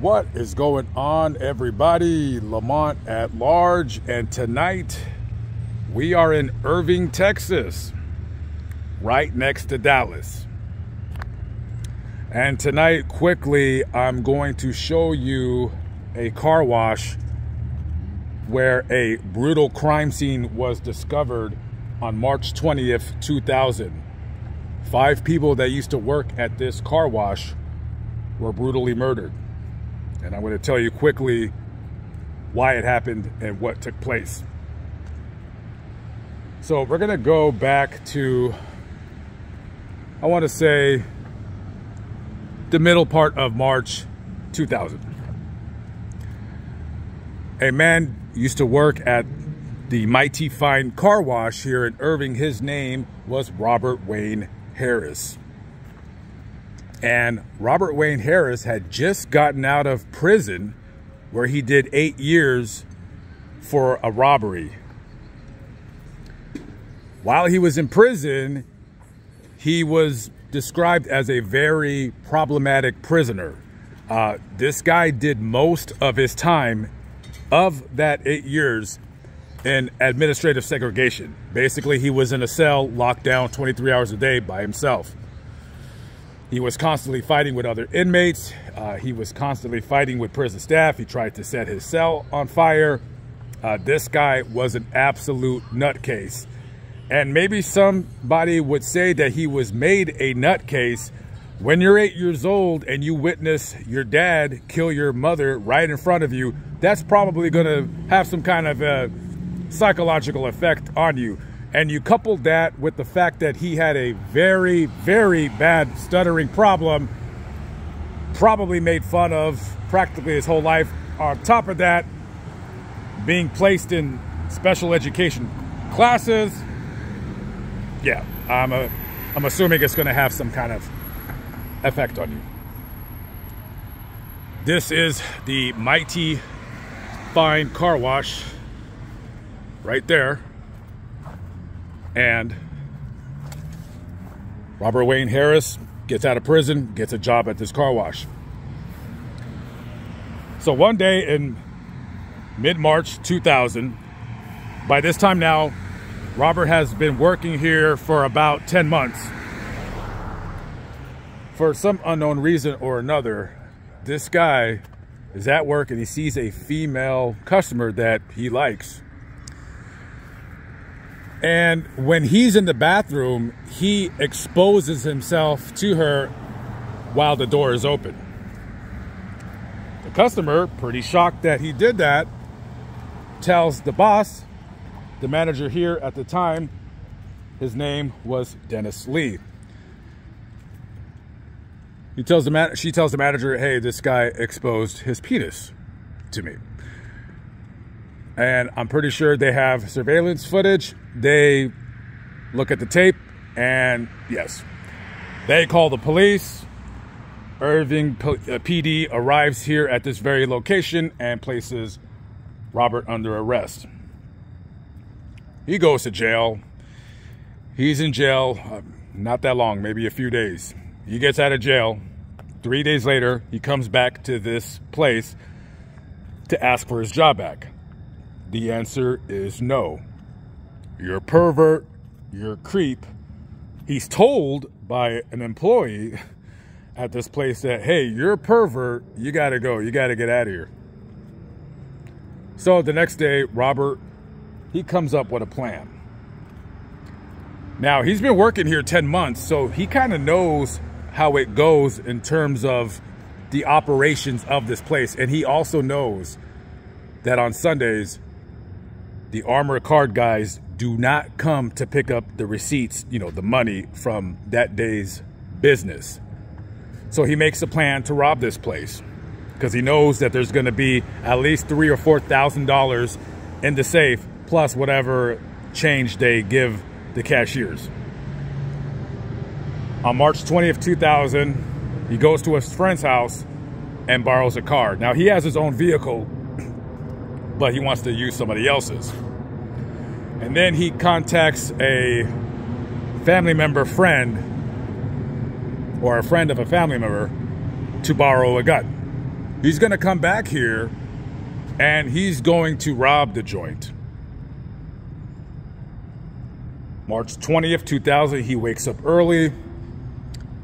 What is going on, everybody? Lamont at large, and tonight we are in Irving, Texas, right next to Dallas. And tonight, quickly, I'm going to show you a car wash where a brutal crime scene was discovered on March 20th, 2000. 5 people that used to work at this car wash were brutally murdered. And I'm going to tell you quickly why it happened and what took place. So we're going to go back to, I want to say, the middle part of March 2000. A man used to work at the Mighty Fine Car Wash here in Irving. His name was Robert Wayne Harris. And Robert Wayne Harris had just gotten out of prison where he did 8 years for a robbery. While he was in prison, he was described as a very problematic prisoner. This guy did most of his time of that 8 years in administrative segregation. Basically, he was in a cell locked down 23 hours a day by himself. He was constantly fighting with other inmates. He was constantly fighting with prison staff. He tried to set his cell on fire. This guy was an absolute nutcase. And maybe somebody would say that he was made a nutcase. When you're 8 years old and you witness your dad kill your mother right in front of you, that's probably going to have some kind of a psychological effect on you. And you couple that with the fact that he had a very, very bad stuttering problem, probably made fun of practically his whole life. On top of that, being placed in special education classes. Yeah, I'm assuming it's going to have some kind of effect on you. This is the Mighty Fine Car Wash right there. And Robert Wayne Harris gets out of prison, gets a job at this car wash. So one day in mid-March 2000, by this time now, Robert has been working here for about 10 months. For some unknown reason or another, this guy is at work and he sees a female customer that he likes. And when he's in the bathroom, he exposes himself to her while the door is open. The customer, pretty shocked that he did that, tells the boss, the manager here at the time, his name was Dennis Lee. She tells the manager, hey, this guy exposed his penis to me. And I'm pretty sure they have surveillance footage. They look at the tape, and yes, they call the police. Irving PD arrives here at this very location and places Robert under arrest. He goes to jail. He's in jail not that long, maybe a few days. He gets out of jail. 3 days later, he comes back to this place to ask for his job back. The answer is no. You're a pervert, you're a creep. He's told by an employee at this place that, hey, you're a pervert, you gotta go, you gotta get out of here. So the next day, Robert, he comes up with a plan. Now, he's been working here 10 months, so he kind of knows how it goes in terms of the operations of this place. And he also knows that on Sundays, the armored card guys do not come to pick up the receipts, you know, the money from that day's business. So he makes a plan to rob this place because he knows that there's going to be at least $3,000 or $4,000 in the safe, plus whatever change they give the cashiers. On March 20th, 2000, he goes to his friend's house and borrows a car. Now, he has his own vehicle, but he wants to use somebody else's. And then he contacts a family member friend, or a friend of a family member, to borrow a gun. He's going to come back here and he's going to rob the joint. March 20th, 2000, he wakes up early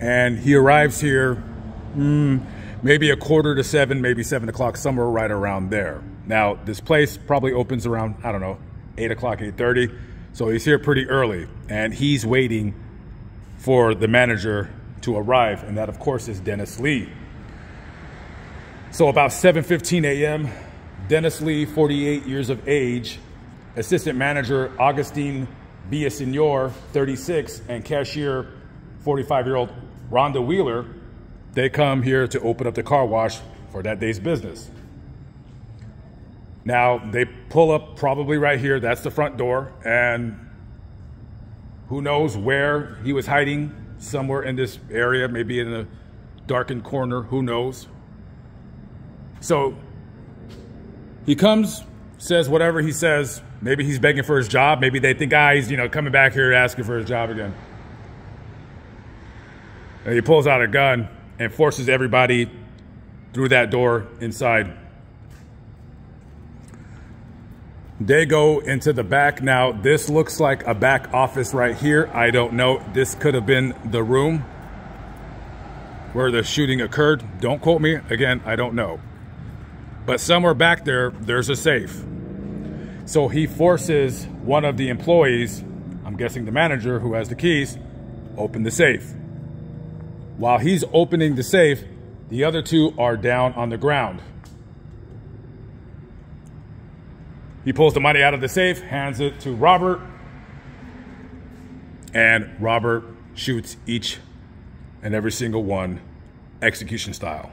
and he arrives here maybe 6:45, maybe 7 o'clock, somewhere right around there. Now, this place probably opens around, I don't know, 8 o'clock, 8:30. So he's here pretty early and he's waiting for the manager to arrive. And that, of course, is Dennis Lee. So about 7:15 a.m., Dennis Lee, 48 years of age, assistant manager Augustine Villasenor, 36, and cashier 45-year-old Rhonda Wheeler, they come here to open up the car wash for that day's business. Now, they pull up probably right here. That's the front door. And who knows where he was hiding, somewhere in this area, maybe in a darkened corner, who knows. So he comes, says whatever he says. Maybe he's begging for his job. Maybe they think, he's, coming back here asking for his job again. And he pulls out a gun and forces everybody through that door inside. They go into the back. Now, this looks like a back office right here. I don't know. This could have been the room where the shooting occurred. Don't quote me. Again, I don't know. But somewhere back there, there's a safe. So he forces one of the employees, I'm guessing the manager who has the keys, open the safe. While he's opening the safe, the other two are down on the ground. He pulls the money out of the safe, hands it to Robert, and Robert shoots each and every single one, execution style.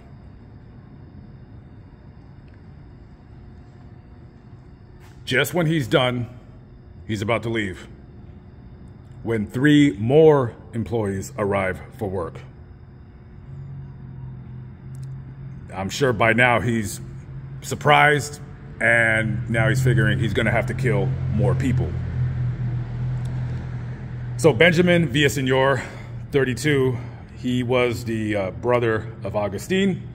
Just when he's done, he's about to leave, when 3 more employees arrive for work. I'm sure by now he's surprised, and now he's figuring he's going to have to kill more people. So Benjamin Villasenor, 32, he was the brother of Augustine,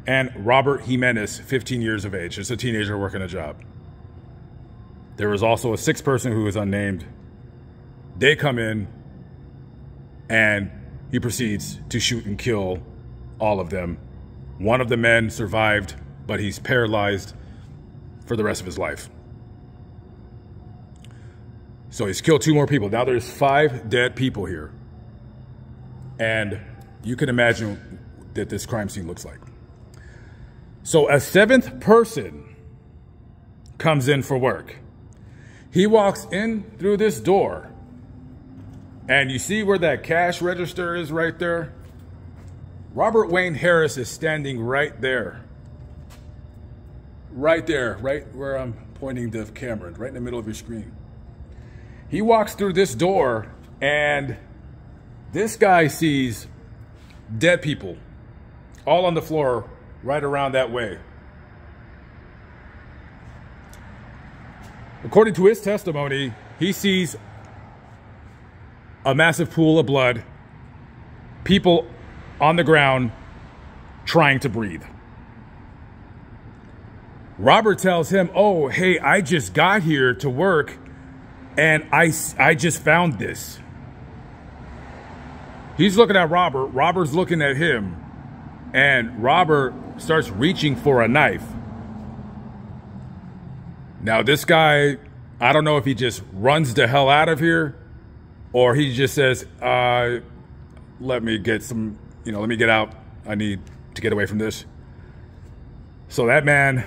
and Robert Jimenez, 15 years of age, just a teenager working a job. There was also a 6th person who is unnamed. They come in, and he proceeds to shoot and kill all of them. One of the men survived, but he's paralyzed for the rest of his life. So he's killed 2 more people. Now there's 5 dead people here. And you can imagine that this crime scene looks like. So a 7th person comes in for work. He walks in through this door, and you see where that cash register is right there? Robert Wayne Harris is standing right there. Right there, right where I'm pointing the camera, right in the middle of your screen. He walks through this door, and this guy sees dead people all on the floor right around that way. According to his testimony, he sees a massive pool of blood, people on the ground trying to breathe. Robert tells him, oh, hey, I just got here to work and I just found this. He's looking at Robert. Robert's looking at him, and Robert starts reaching for a knife. Now, this guy, I don't know if he just runs the hell out of here or he just says, let me get some, let me get out. I need to get away from this. So that man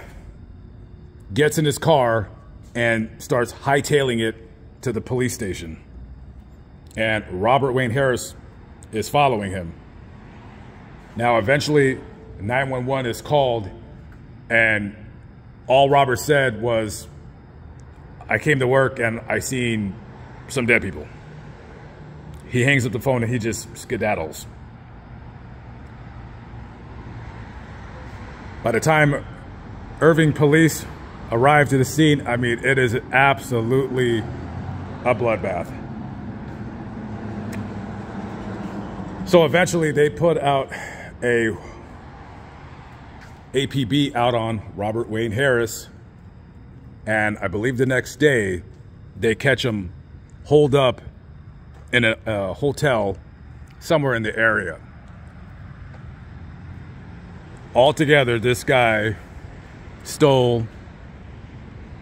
gets in his car and starts hightailing it to the police station. And Robert Wayne Harris is following him. Now, eventually, 911 is called, and all Robert said was, I came to work and I seen some dead people. He hangs up the phone and he just skedaddles. By the time Irving police arrived to the scene, I mean, it is absolutely a bloodbath. So eventually they put out a APB out on Robert Wayne Harris, and I believe the next day they catch him holed up in a hotel somewhere in the area. Altogether, this guy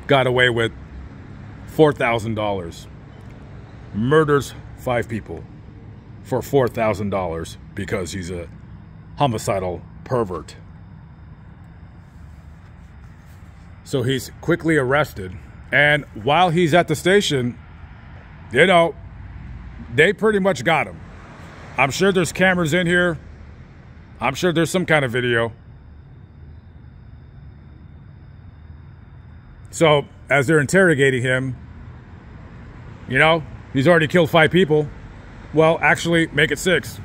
got away with $4,000, murders 5 people for $4,000 because he's a homicidal pervert. So he's quickly arrested, and while he's at the station, you know, they pretty much got him. I'm sure there's cameras in here. I'm sure there's some kind of video. So as they're interrogating him, you know, he's already killed 5 people. Well, actually, make it 6.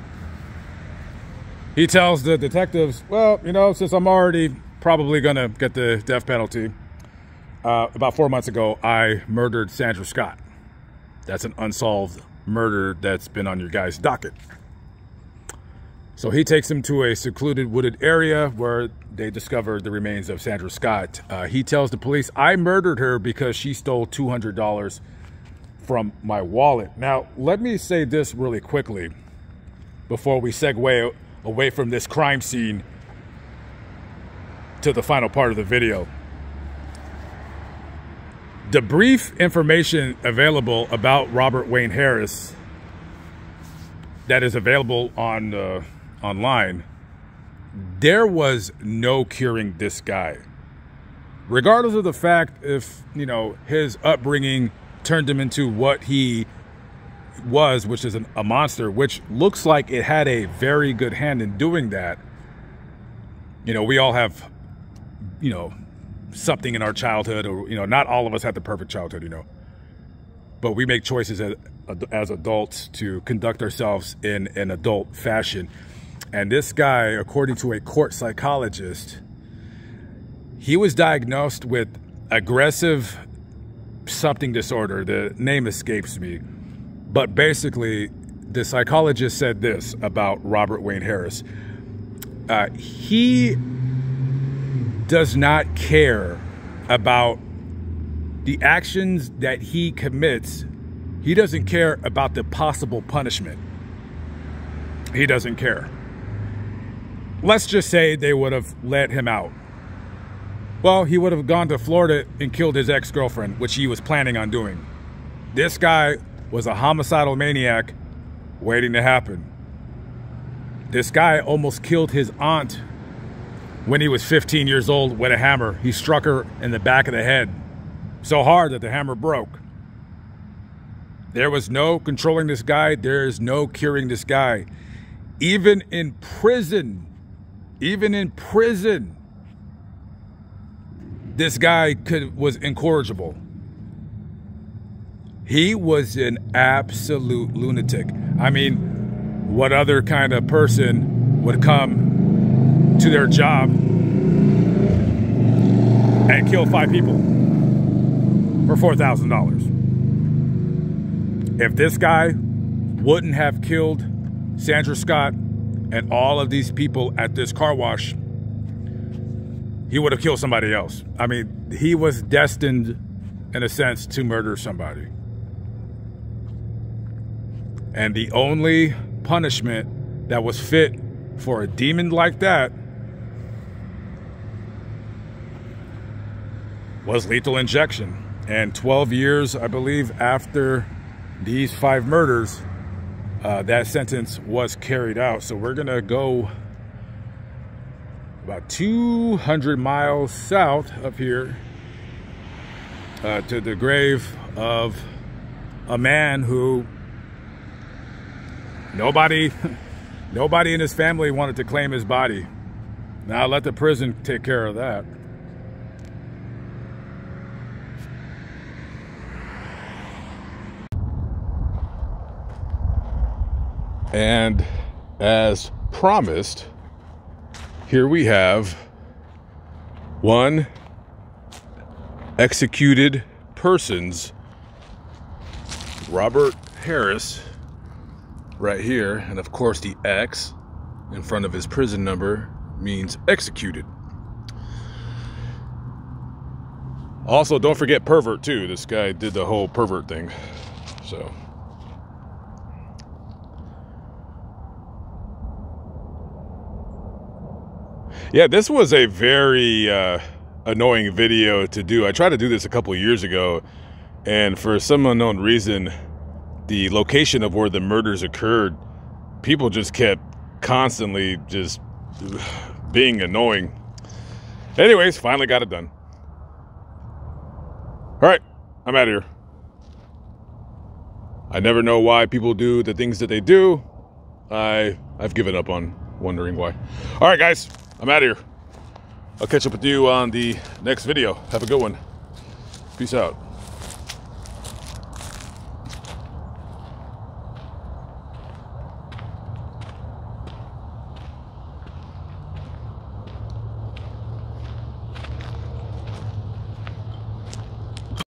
He tells the detectives, well, you know, since I'm already probably gonna get the death penalty, about 4 months ago, I murdered Sandra Scott. That's an unsolved murder that's been on your guys' docket. So he takes him to a secluded wooded area where they discovered the remains of Sandra Scott. He tells the police, I murdered her because she stole $200 from my wallet. Now, let me say this really quickly before we segue away from this crime scene to the final part of the video. The brief information available about Robert Wayne Harris that is available on online, there was no curing this guy. Regardless of the fact if, you know, his upbringing turned him into what he was, which is a monster, which looks like it had a very good hand in doing that. You know, we all have, you know, something in our childhood, or, you know, not all of us had the perfect childhood, you know, but we make choices as adults to conduct ourselves in an adult fashion. And this guy, according to a court psychologist, he was diagnosed with aggressive something disorder. The name escapes me, but basically the psychologist said this about Robert Wayne Harris. He does not care about the actions that he commits. He doesn't care about the possible punishment. He doesn't care. Let's just say they would have let him out. Well, he would have gone to Florida and killed his ex-girlfriend, which he was planning on doing. This guy was a homicidal maniac waiting to happen. This guy almost killed his aunt when he was 15 years old with a hammer. He struck her in the back of the head so hard that the hammer broke. There was no controlling this guy. There is no curing this guy. Even in prison, this guy was incorrigible. He was an absolute lunatic. I mean, what other kind of person would come to their job and kill 5 people for $4,000? If this guy wouldn't have killed Sandra Scott and all of these people at this car wash, he would have killed somebody else. I mean, he was destined, in a sense, to murder somebody. And the only punishment that was fit for a demon like that was lethal injection. And 12 years, I believe, after these 5 murders, that sentence was carried out. So we're gonna go about 200 miles south up here to the grave of a man who nobody in his family wanted to claim his body. Now let the prison take care of that. And as promised, here we have one executed person's Robert Harris right here. And of course the X in front of his prison number means executed. Also, don't forget pervert too. This guy did the whole pervert thing. So. Yeah, this was a very annoying video to do. I tried to do this a couple years ago, and for some unknown reason, the location of where the murders occurred, people just kept constantly just being annoying. Anyways, finally got it done. All right, I'm out of here. I never know why people do the things that they do. I've given up on wondering why. All right, guys, I'm out of here. I'll catch up with you on the next video. Have a good one. Peace out.